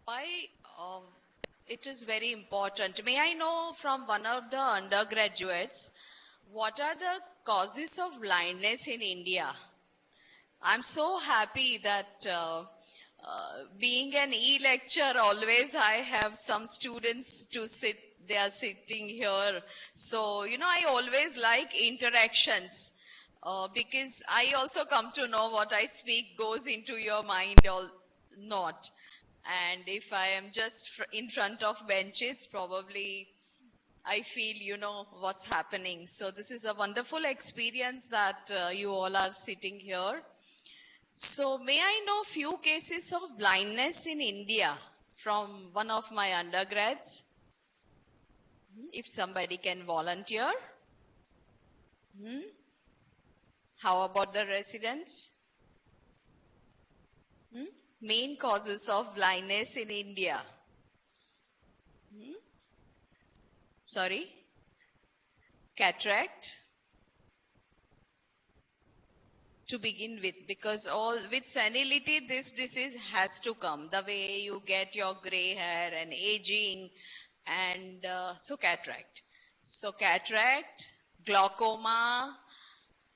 Why um, it is very important. May I know from one of the undergraduates, what are the causes of blindness in India? I'm so happy that being an e-lecture, always I have some students to sit, they are sitting here. So, I always like interactions because I also come to know what I speak goes into your mind or not. And if I am just in front of benches, probably I feel what's happening. So this is a wonderful experience that you all are sitting here. So may I know few cases of blindness in India from one of my undergrads? If somebody can volunteer. How about the residents? Main causes of blindness in India. Sorry? Cataract? To begin with, because with senility, this disease has to come. The way you get your gray hair and aging, and so cataract. So cataract, glaucoma,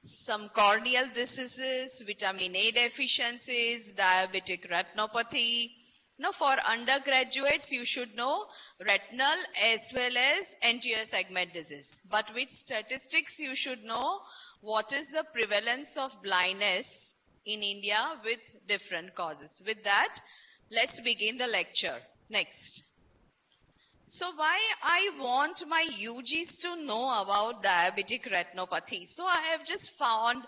some corneal diseases, vitamin A deficiencies, diabetic retinopathy. Now for undergraduates, you should know retinal as well as anterior segment disease. But with statistics, you should know what is the prevalence of blindness in India with different causes. With that, let's begin the lecture. Next. So why I want my UGs to know about diabetic retinopathy? So I have just found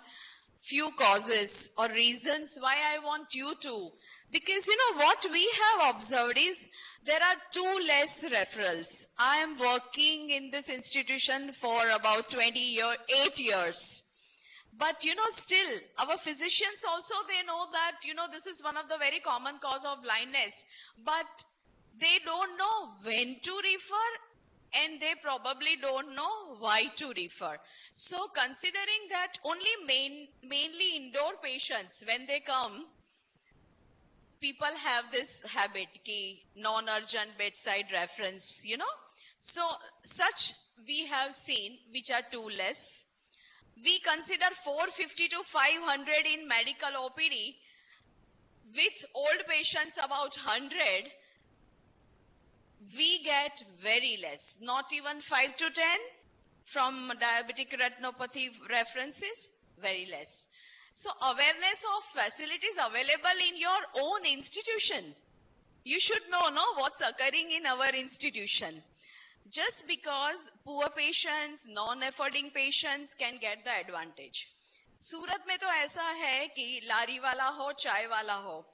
few causes or reasons why I want you to. Because what we have observed is there are 2 less referrals. I am working in this institution for about 8 years. But still our physicians also, they know that, this is one of the very common cause of blindness. But they don't know when to refer and they probably don't know why to refer. So considering that only mainly indoor patients, when they come, people have this habit, non-urgent bedside reference, So such we have seen, which are 2 less. We consider 450 to 500 in medical OPD. With old patients about 100, we get very less, not even 5 to 10 from diabetic retinopathy references, very less. So awareness of facilities available in your own institution. You should know what's occurring in our institution. Just because poor patients, non-affording patients can get the advantage. सूरत में तो ऐसा है कि लारी वाला हो, चाय वाला हो.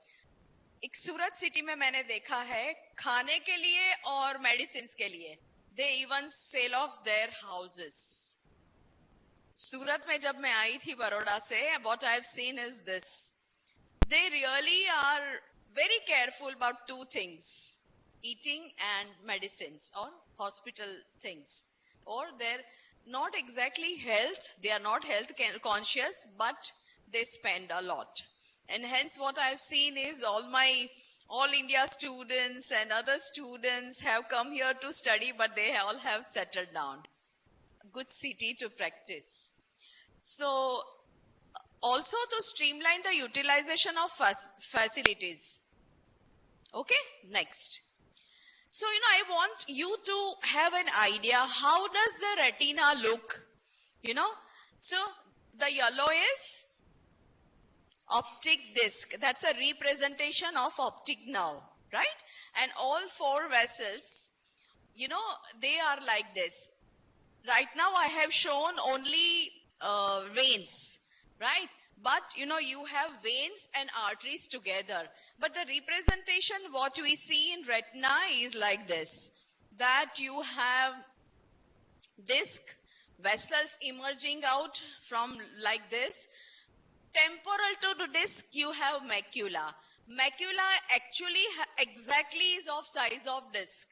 एक सूरत सिटी में मैंने देखा है खाने के लिए और मेडिसिन्स के लिए they even sell off their houses. सूरत में जब मैं आई थी बड़ौदा से, what I've seen is this. They really are very careful about 2 things, eating and medicines or hospital things. Or they're not exactly they are not health conscious, but they spend a lot. And hence what I've seen is all India students and other students have come here to study, but they all have settled down. Good city to practice. So also to streamline the utilization of facilities. Okay, next. So, I want you to have an idea, how does the retina look? So the yellow is optic disc. That's a representation of optic nerve, right? And all 4 vessels, they are like this. Right now I have shown only veins, right? But, you have veins and arteries together. But the representation, what we see in retina is like this. That you have disc, vessels emerging out from like this. Temporal to the disc, you have macula. Macula actually exactly is of size of disc.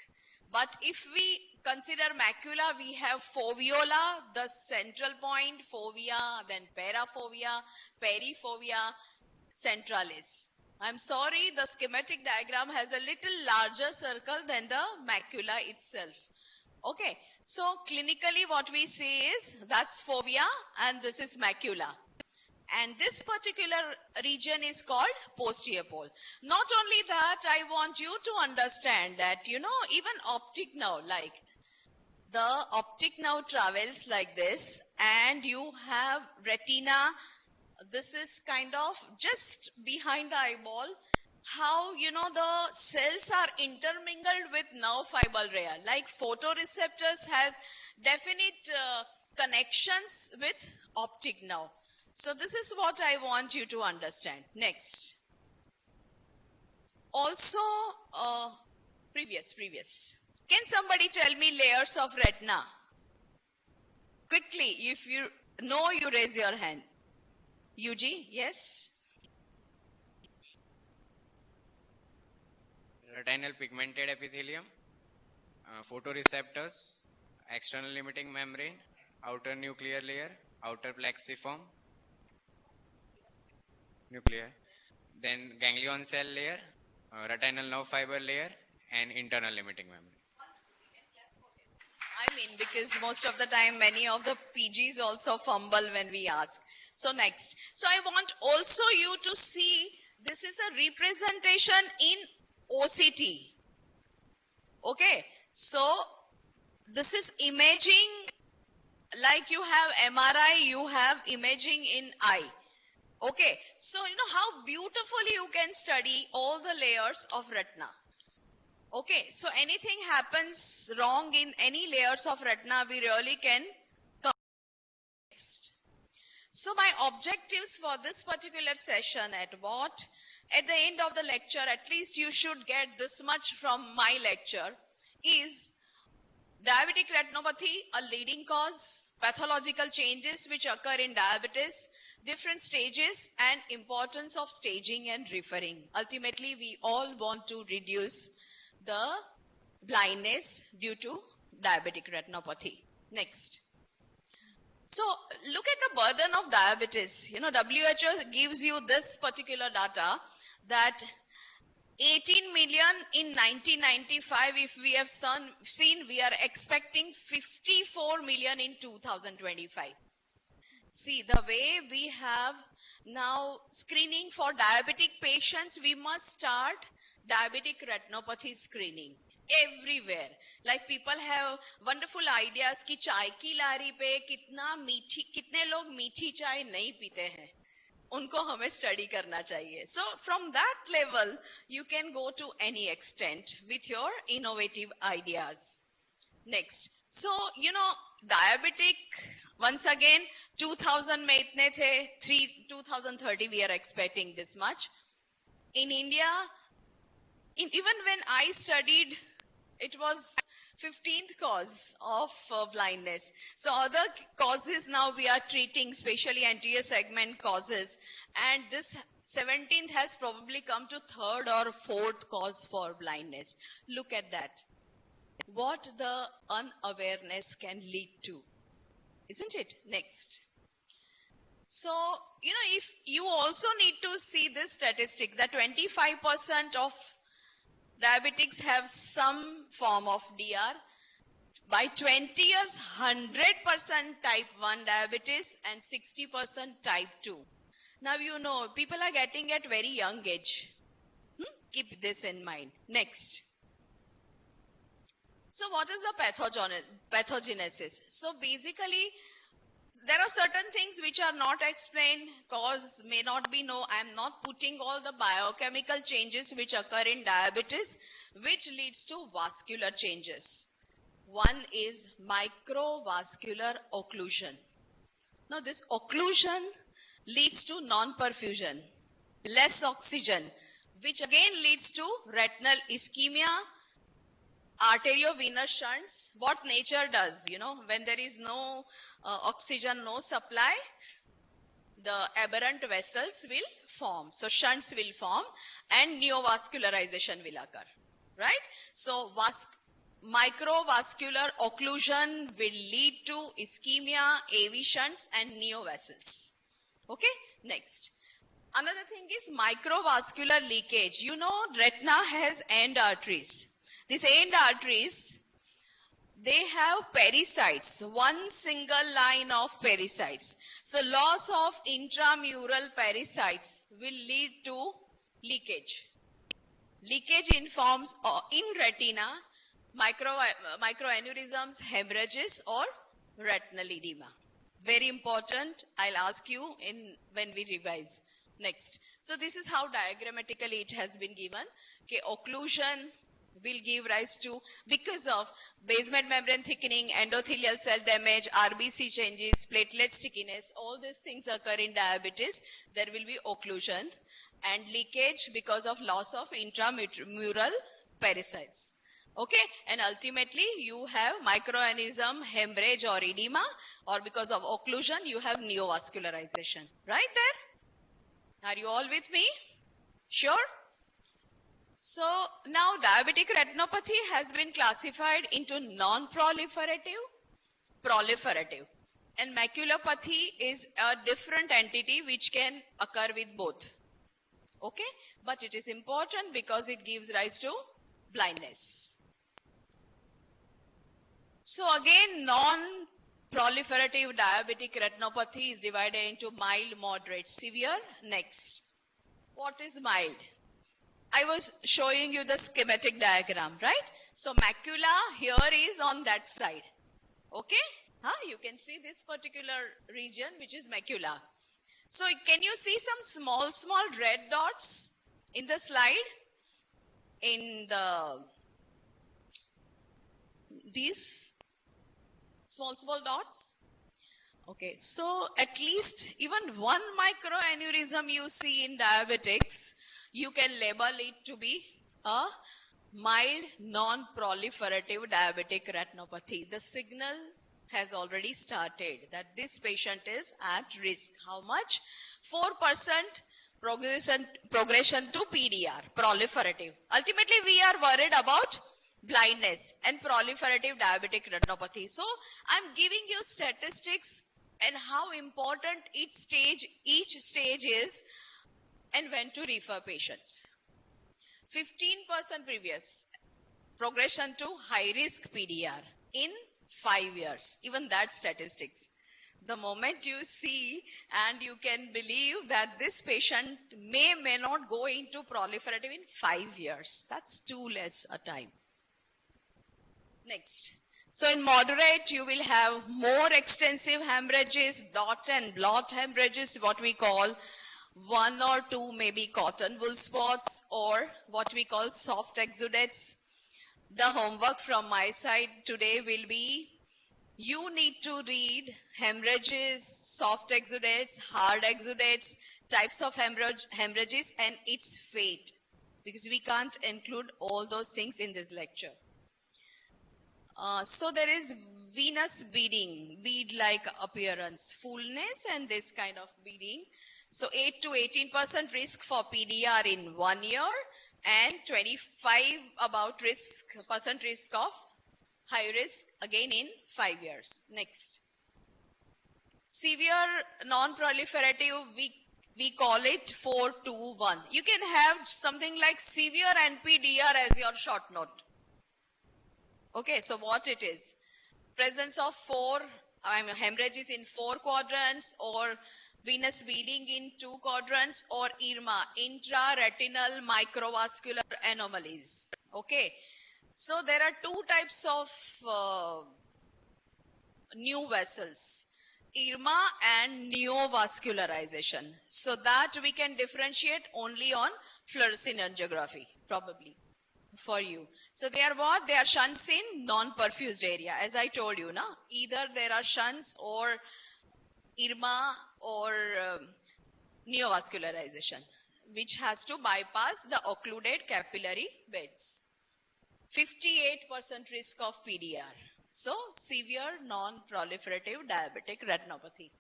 But if we consider macula, we have foveola, the central point, fovea, then parafovea, perifovea, centralis. I'm sorry, the schematic diagram has a little larger circle than the macula itself. Okay, so clinically what we say is that's fovea and this is macula. And this particular region is called posterior pole. Not only that, I want you to understand that, even optic nerve, like the optic nerve travels like this and you have retina. This is kind of just behind the eyeball. How, the cells are intermingled with nerve fiber layer. Like photoreceptors has definite connections with optic nerve. So this is what I want you to understand. Next. Also, previous. Can somebody tell me layers of retina? Quickly, if you know, you raise your hand. UG, yes? Retinal pigmented epithelium, photoreceptors, external limiting membrane, outer nuclear layer, outer plexiform, nuclear, then ganglion cell layer, retinal nerve fiber layer, and internal limiting membrane. Because most of the time, many of the PGs also fumble when we ask. So next. So I want also you to see, this is a representation in OCT. Okay. So this is imaging, like you have MRI, you have imaging in eye. Okay. So how beautifully you can study all the layers of retina. Okay, so anything happens wrong in any layers of retina, we really can come next. So my objectives for this particular session at the end of the lecture, at least you should get this much from my lecture, is diabetic retinopathy, a leading cause, pathological changes which occur in diabetes, different stages and importance of staging and referring. Ultimately, we all want to reduce the blindness due to diabetic retinopathy. Next. So look at the burden of diabetes. WHO gives you this particular data that 18 million in 1995, if we have seen, we are expecting 54 million in 2025. See, the way we have now screening for diabetic patients, we must start diabetic retinopathy screening everywhere. Like people have wonderful ideas कि चाय की लारी पे कितने लोग मीठी चाय नहीं पीते हैं, उनको हमें study करना चाहिए. So from that level, you can go to any extent with your innovative ideas. Next. So, diabetic, once again, 2000 में इतने थे, 2030 we are expecting this much. In India, even when I studied, it was 15th cause of blindness. So other causes now we are treating, especially anterior segment causes. And this 17th has probably come to 3rd or 4th cause for blindness. Look at that. What the unawareness can lead to. Isn't it? Next. So, if you also need to see this statistic, that 25% of diabetics have some form of DR. By 20 years, 100% type 1 diabetes and 60% type 2. Now people are getting at very young age. Keep this in mind. Next. So what is the pathogenesis? So basically, there are certain things which are not explained, cause may not be known. I am not putting all the biochemical changes which occur in diabetes, which leads to vascular changes. One is microvascular occlusion. Now this occlusion leads to non-perfusion, less oxygen, which again leads to retinal ischemia, arteriovenous shunts. What nature does, when there is no oxygen, no supply, the aberrant vessels will form. So shunts will form and neovascularization will occur, right? So microvascular occlusion will lead to ischemia, AV shunts and neovessels. Okay, next. Another thing is microvascular leakage. You know, retina has end arteries. These end arteries, they have pericytes, one single line of pericytes. So loss of intramural pericytes will lead to leakage. Leakage informs in retina, microaneurysms, hemorrhages or retinal edema. Very important. I'll ask you when we revise. Next. So this is how diagrammatically it has been given. Okay, occlusion will give rise to, because of basement membrane thickening, endothelial cell damage, RBC changes, platelet stickiness, all these things occur in diabetes. There will be occlusion and leakage because of loss of intramural pericytes. Okay, and ultimately you have microaneurysm, hemorrhage or edema, or because of occlusion you have neovascularization. Right there? Are you all with me? Sure? So now diabetic retinopathy has been classified into non-proliferative, proliferative. And maculopathy is a different entity which can occur with both. Okay? But it is important because it gives rise to blindness. So again, non-proliferative diabetic retinopathy is divided into mild, moderate, severe. Next. What is mild? I was showing you the schematic diagram, right? So macula here is on that side. Okay? You can see this particular region which is macula. So can you see some small red dots in the slide? In these small dots? Okay, so at least even one microaneurysm you see in diabetics, you can label it to be a mild non-proliferative diabetic retinopathy. The signal has already started that this patient is at risk. How much? 4% progression to PDR, proliferative. Ultimately, we are worried about blindness and proliferative diabetic retinopathy. So, I'm giving you statistics and how important each stage is and when to refer patients. 15% previous progression to high risk PDR in 5 years. Even that statistics. The moment you see and you can believe that this patient may not go into proliferative in 5 years. That's too less a time. Next. So in moderate, you will have more extensive hemorrhages, dot and blot hemorrhages, what we call 1 or 2 maybe cotton wool spots or what we call soft exudates. The homework from my side today will be, you need to read hemorrhages, soft exudates, hard exudates, types of hemorrhages and its fate, because we can't include all those things in this lecture. So there is venous beading, bead-like appearance, fullness and this kind of beading. So 8 to 18% risk for PDR in 1 year and 25% risk of high risk again in 5 years. Next. Severe non-proliferative, we call it 4-2-1. You can have something like severe NPDR as your short note. Okay, so what it is? Presence of hemorrhages in 4 quadrants or venous bleeding in 2 quadrants or IRMA, intraretinal microvascular anomalies. Okay, so there are 2 types of new vessels, IRMA and neovascularization. So that we can differentiate only on fluorescein angiography, probably. For you. So they are what? They are shunts in non-perfused area. As I told you, either there are shunts or IRMA or neovascularization, which has to bypass the occluded capillary beds. 58% risk of PDR. So severe non-proliferative diabetic retinopathy.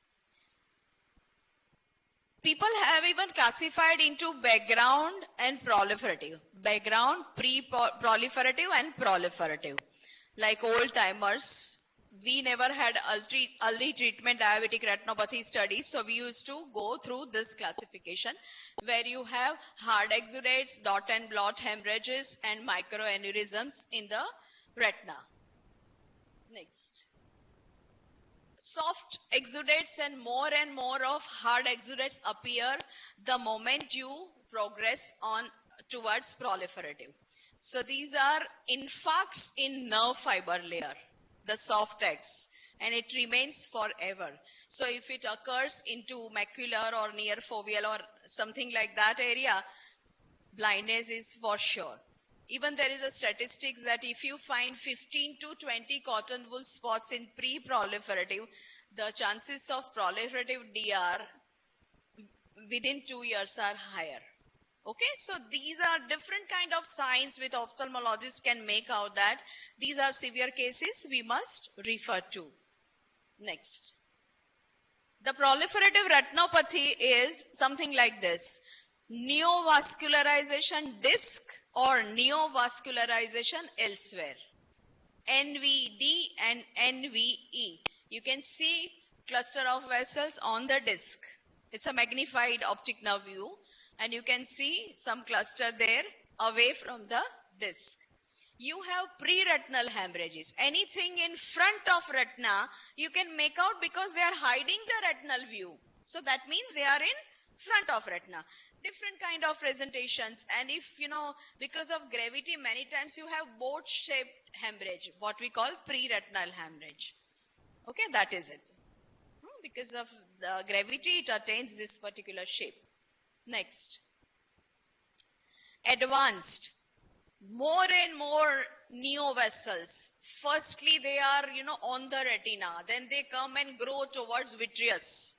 People have even classified into background and proliferative. Background, pre-proliferative and proliferative. Like old timers, we never had early treatment diabetic retinopathy studies, so we used to go through this classification where you have hard exudates, dot and blot hemorrhages, and microaneurysms in the retina. Next. Soft exudates and more of hard exudates appear the moment you progress on towards proliferative. So these are infarcts in nerve fiber layer, the soft X, and it remains forever. So if it occurs into macular or near foveal or something like that area, blindness is for sure. Even there is a statistics that if you find 15 to 20 cotton wool spots in pre-proliferative, the chances of proliferative DR within 2 years are higher. Okay, so these are different kind of signs which ophthalmologists can make out that these are severe cases we must refer to. Next. The proliferative retinopathy is something like this. Neovascularization disc or neovascularization elsewhere. NVD and NVE. You can see cluster of vessels on the disc. It's a magnified optic nerve view. And you can see some cluster there away from the disc. You have pre-retinal hemorrhages. Anything in front of retina, you can make out because they are hiding the retinal view. So that means they are in front of retina. Different kind of presentations. And if, because of gravity, many times you have boat-shaped hemorrhage, what we call pre-retinal hemorrhage. Okay, that is it. Because of the gravity, it attains this particular shape. Next. Advanced. More and more neovessels. Firstly, they are, on the retina. Then they come and grow towards vitreous.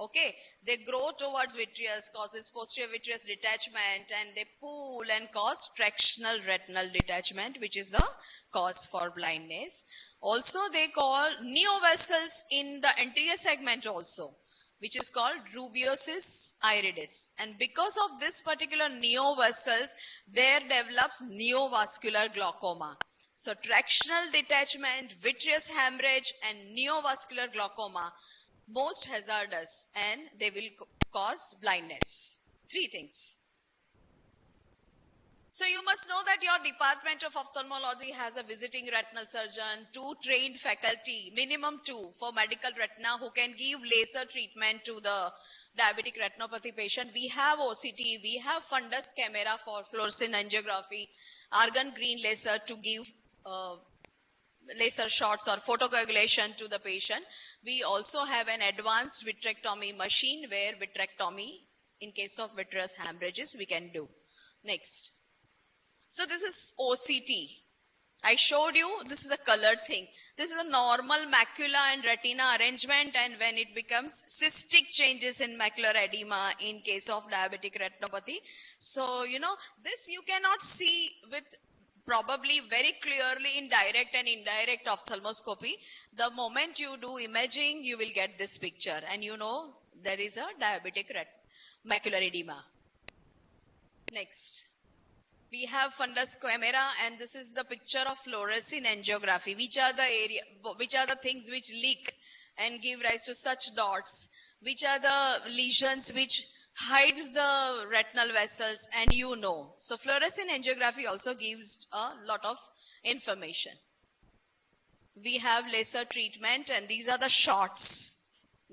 Okay. They grow towards vitreous, causes posterior vitreous detachment, and they pool and cause tractional retinal detachment, which is the cause for blindness. Also, they call neovessels in the anterior segment also, which is called rubeosis iridis. And because of this particular neovessels, there develops neovascular glaucoma. So tractional detachment, vitreous hemorrhage, and neovascular glaucoma, most hazardous, and they will cause blindness. 3 things. So you must know that your department of ophthalmology has a visiting retinal surgeon, 2 trained faculty, minimum 2 for medical retina who can give laser treatment to the diabetic retinopathy patient. We have OCT, we have fundus camera for fluorescein angiography, argon green laser to give laser shots or photocoagulation to the patient. We also have an advanced vitrectomy machine where vitrectomy, in case of vitreous hemorrhages, we can do. Next. So this is OCT. I showed you, this is a colored thing. This is a normal macula and retina arrangement, and when it becomes cystic changes in macular edema in case of diabetic retinopathy. So, this you cannot see with probably very clearly in direct and indirect ophthalmoscopy. The moment you do imaging, you will get this picture, and there is a diabetic macular edema. Next. We have fundus camera, and this is the picture of fluorescein angiography. Which are the things which leak and give rise to such dots? Which are the lesions which hides the retinal vessels, and So fluorescein angiography also gives a lot of information. We have laser treatment, and these are the shots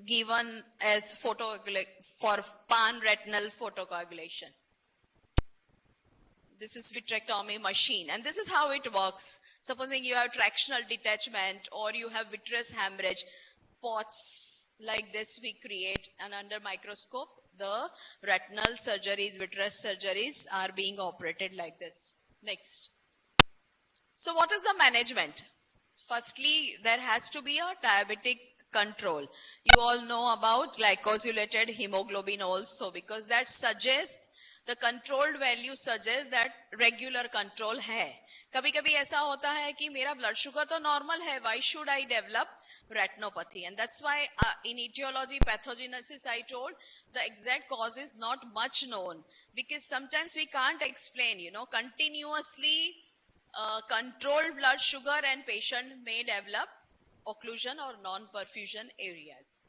given as for pan-retinal photocoagulation. This is vitrectomy machine, and this is how it works. Supposing you have tractional detachment or you have vitreous hemorrhage, pots like this we create, and under microscope, the retinal surgeries, vitreous surgeries are being operated like this. Next. So what is the management? Firstly, there has to be a diabetic control. You all know about glycosylated hemoglobin also, because that suggests, the controlled value suggests that regular control है. कभी-कभी ऐसा होता है कि मेरा blood sugar तो normal है, why should I develop retinopathy? And that's why in etiology, pathogenesis, I told the exact cause is not much known, because sometimes we can't explain, continuously controlled blood sugar and patient may develop occlusion or non-perfusion areas.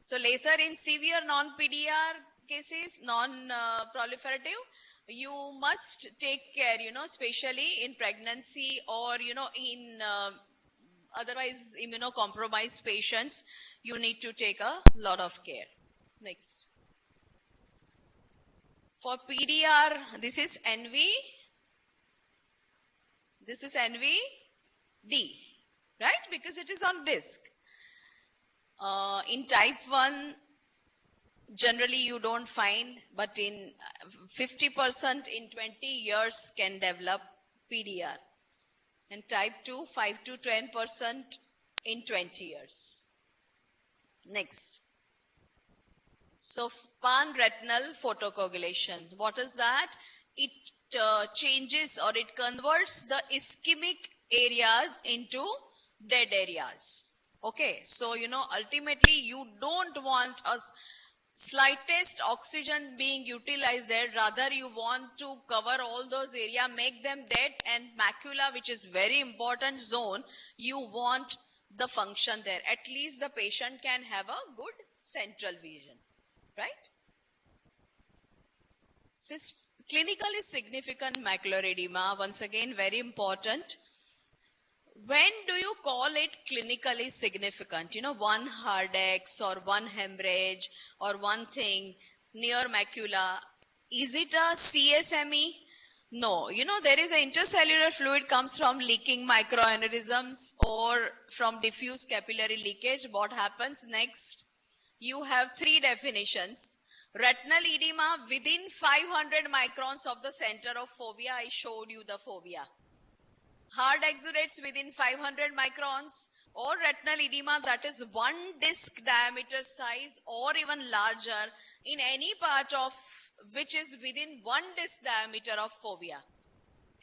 So laser in severe non-PDR cases, non-proliferative, you must take care, especially in pregnancy or, in otherwise immunocompromised patients, you need to take a lot of care. Next. For PDR, this is NV. This is NVD, right? Because it is on disc. In type 1, generally you don't find, but in 50% in 20 years can develop PDR. And type 2, 5 to 10% in 20 years. Next. So pan-retinal photocoagulation. What is that? It changes or it converts the ischemic areas into dead areas. Okay, so ultimately you don't want a slightest oxygen being utilized there. Rather, you want to cover all those areas, make them dead, and macula, which is very important zone, you want the function there. At least the patient can have a good central vision, right? Clinically significant macular edema, once again, very important. When do you call it clinically significant? One hard X or one hemorrhage or one thing near macula. Is it a CSME? No. There is an intercellular fluid comes from leaking microaneurysms or from diffuse capillary leakage. What happens next? You have 3 definitions. Retinal edema within 500 microns of the center of fovea. I showed you the fovea. Hard exudates within 500 microns, or retinal edema that is 1 disc diameter size or even larger in any part of which is within 1 disc diameter of fovea.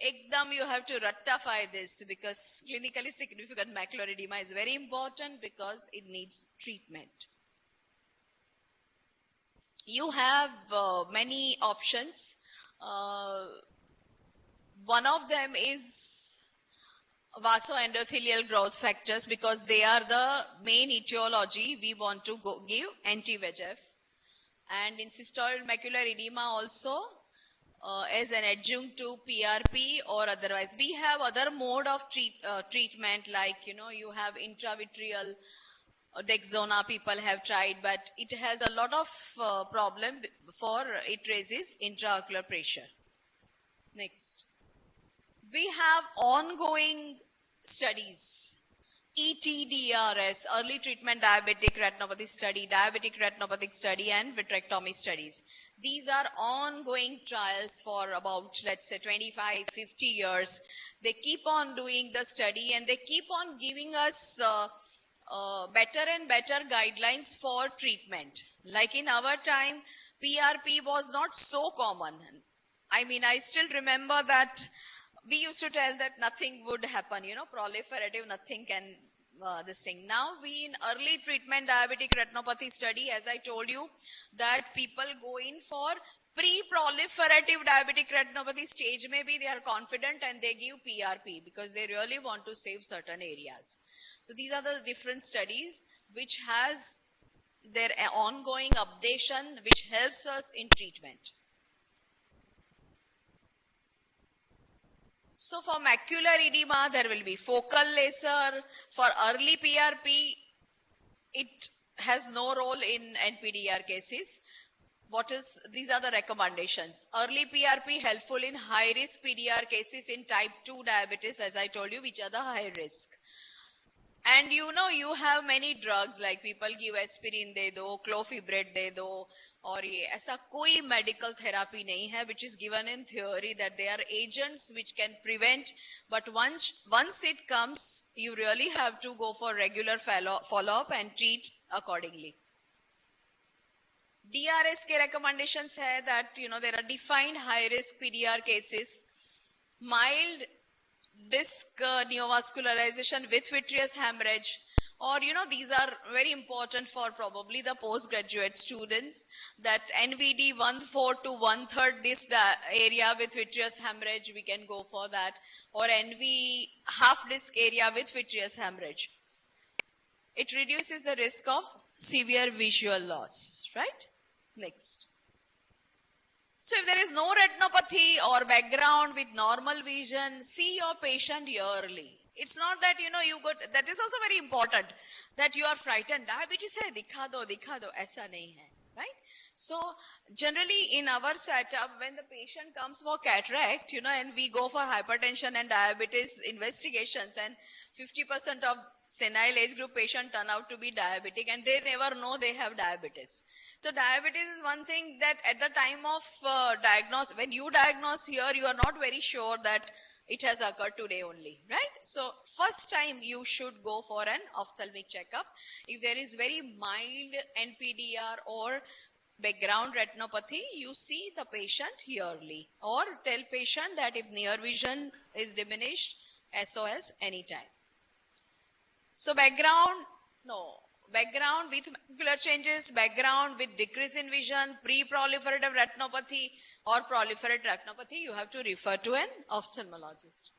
Ekdam you have to rectify this, because clinically significant macular edema is very important because it needs treatment. You have many options. One of them is vasoendothelial growth factors, because they are the main etiology. We want to give anti-VEGF. And in cystoid macular edema also, as an adjunct to PRP or otherwise. We have other mode of treatment, like, you have intravitreal Dexona people have tried, but it has a lot of problem for it raises intraocular pressure. Next. We have ongoing studies, ETDRS, early treatment diabetic retinopathy study, and vitrectomy studies. These are ongoing trials for about, let's say, 25, 50 years. They keep on doing the study and they keep on giving us better and better guidelines for treatment. Like in our time, PRP was not so common. I still remember that we used to tell that nothing would happen, proliferative, nothing can, this thing. Now we in early treatment diabetic retinopathy study, as I told you, that people go in for pre-proliferative diabetic retinopathy stage. Maybe they are confident and they give PRP because they really want to save certain areas. So these are the different studies which has their ongoing updation, which helps us in treatment. So for macular edema, there will be focal laser. For early PRP, it has no role in NPDR cases. These are the recommendations. Early PRP helpful in high risk PDR cases in type 2 diabetes, as I told you, which are the high risk. And you have many drugs, like people give aspirin de do, clofibret de do, or aisa koi medical therapy nahi hai which is given in theory, that they are agents which can prevent, but once it comes, you really have to go for regular follow-up and treat accordingly. DRS ke recommendations hai that, there are defined high-risk PDR cases, mild disc neovascularization with vitreous hemorrhage, or these are very important for probably the postgraduate students, that NVD 1/4 to 1/3 disc area with vitreous hemorrhage, we can go for that, or NV half disc area with vitreous hemorrhage. it reduces the risk of severe visual loss, right? Next. So if there is no retinopathy or background with normal vision, see your patient yearly. It's not that, you got, that is also very important, that you are frightened. Diabetes hai, dikha do, aisa nahi hai, right? So generally in our setup, when the patient comes for cataract, and we go for hypertension and diabetes investigations, and 50% of senile age group patient turn out to be diabetic and they never know they have diabetes. So diabetes is one thing that at the time of diagnosis, when you diagnose here, you are not very sure that it has occurred today only, right? So first time you should go for an ophthalmic checkup. If there is very mild NPDR or background retinopathy, you see the patient yearly, or tell patient that if near vision is diminished, SOS anytime. So background with macular changes, background with decrease in vision, pre-proliferative retinopathy or proliferative retinopathy, you have to refer to an ophthalmologist.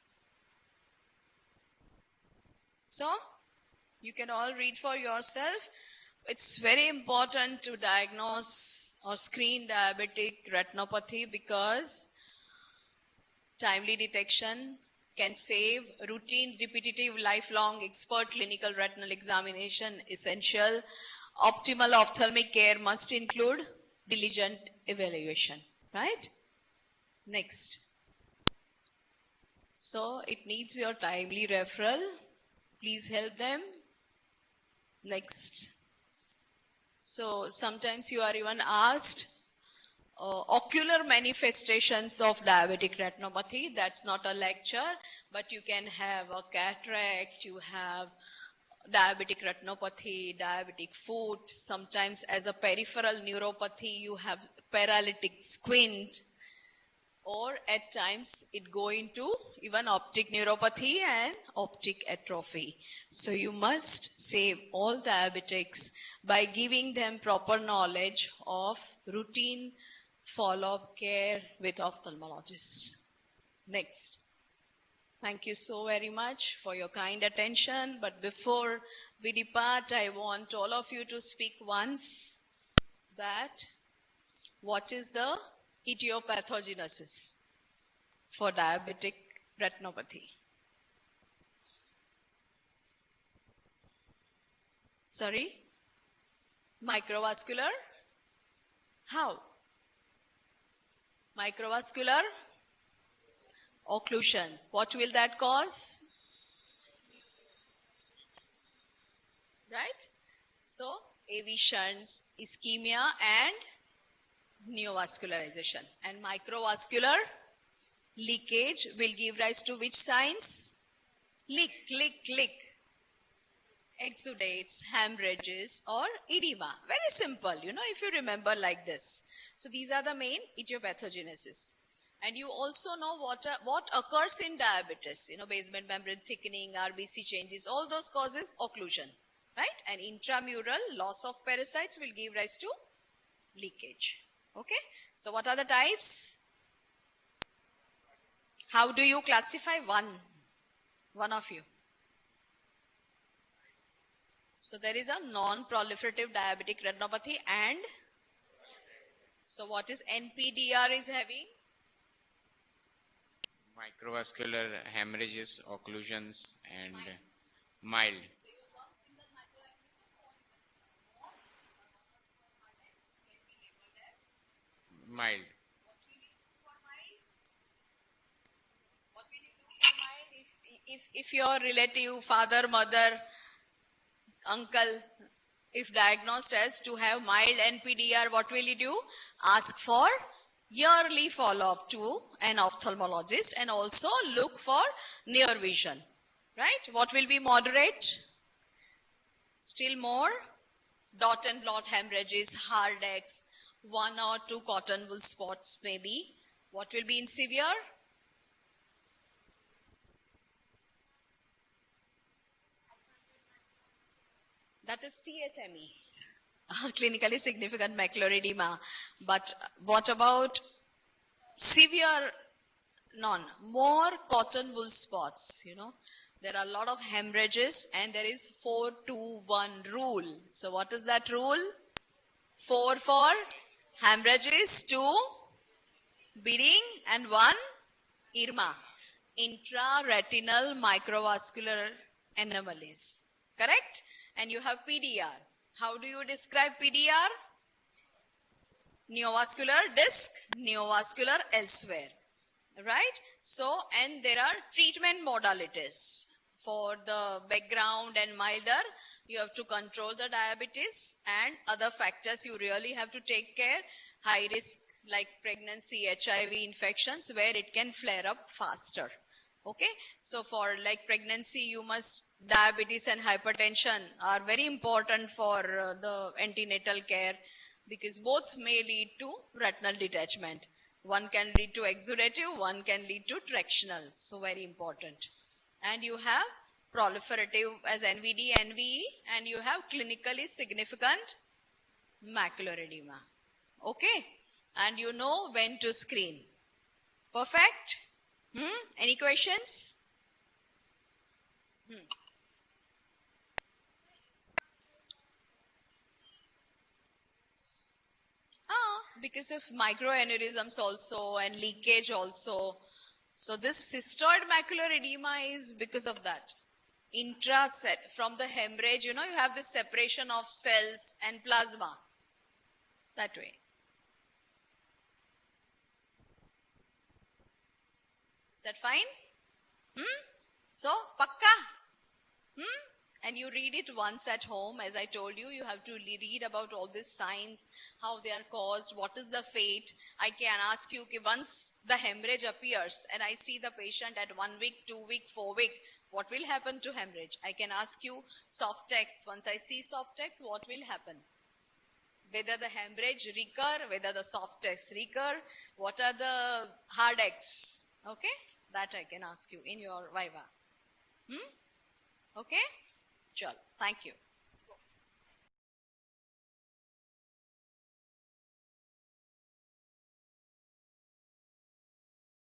So, you can all read for yourself. It's very important to diagnose or screen diabetic retinopathy because timely detection can save routine, repetitive, lifelong expert clinical retinal examination essential. Optimal ophthalmic care must include diligent evaluation, right? Next. So it needs your timely referral. Please help them. Next. So sometimes you are even asked ocular manifestations of diabetic retinopathy. That's not a lecture, but you can have a cataract, you have diabetic retinopathy, diabetic foot. Sometimes as a peripheral neuropathy, you have paralytic squint. Or at times it go into even optic neuropathy and optic atrophy. So you must save all diabetics by giving them proper knowledge of routine follow-up care with ophthalmologists. Next. Thank you so very much for your kind attention. But before we depart, I want all of you to speak once that what is the etiopathogenesis for diabetic retinopathy? Sorry? Microvascular? How? Microvascular occlusion. What will that cause? Right? So, AV shunts, ischemia and neovascularization. And microvascular leakage will give rise to which signs? Leak. Exudates, hemorrhages or edema. Very simple, if you remember like this. So these are the main etiopathogenesis. And you also know what occurs in diabetes. Basement membrane thickening, RBC changes, all those causes occlusion. Right? And intramural loss of parasites will give rise to leakage. Okay? So what are the types? How do you classify? One of you. So there is a non-proliferative diabetic retinopathy and so what is NPDR is having? Microvascular hemorrhages, occlusions and mild. So you want single microaneurysm or more can be labeled as Mild. what will you do for mild? What will you do for mild if your relative, father, mother, uncle, if diagnosed as to have mild NPDR, what will you do? Ask for yearly follow-up to an ophthalmologist and also look for near vision. Right? What will be moderate? Still more? Dot and blot hemorrhages, hard X, 1 or 2 cotton wool spots maybe. What will be in severe? That is CSME, clinically significant macular edema. But what about severe, more cotton wool spots, There are a lot of hemorrhages and there is 4-2-1 rule. So what is that rule? 4 for hemorrhages, 2 bleeding and 1 IRMA. Intraretinal microvascular anomalies. Correct? And you have PDR. How do you describe PDR? Neovascular disc, neovascular elsewhere. Right? So, and there are treatment modalities. For the background and milder, you have to control the diabetes and other factors you really have to take care. High risk like pregnancy, HIV infections where it can flare up faster. Okay, so for like pregnancy, you must, diabetes and hypertension are very important for the antenatal care because both may lead to retinal detachment. One can lead to exudative, one can lead to tractional. So very important. And you have proliferative as NVD, NVE, and you have clinically significant macular edema. Okay, and you know when to screen. Perfect? Any questions? Because of microaneurysms also and leakage also. So this cystoid macular edema is because of that. From the hemorrhage, you have this separation of cells and plasma. That way. Is that fine? So, pakka? And you read it once at home. As I told you, you have to read about all these signs, how they are caused, what is the fate. I can ask you, once the hemorrhage appears and I see the patient at 1 week, 2 week, 4 week, what will happen to hemorrhage? I can ask you soft X. Once I see soft X, what will happen? Whether the hemorrhage recur, whether the soft X recur, what are the hard X? Okay? That I can ask you in your Viva. Okay? Chalo. Thank you.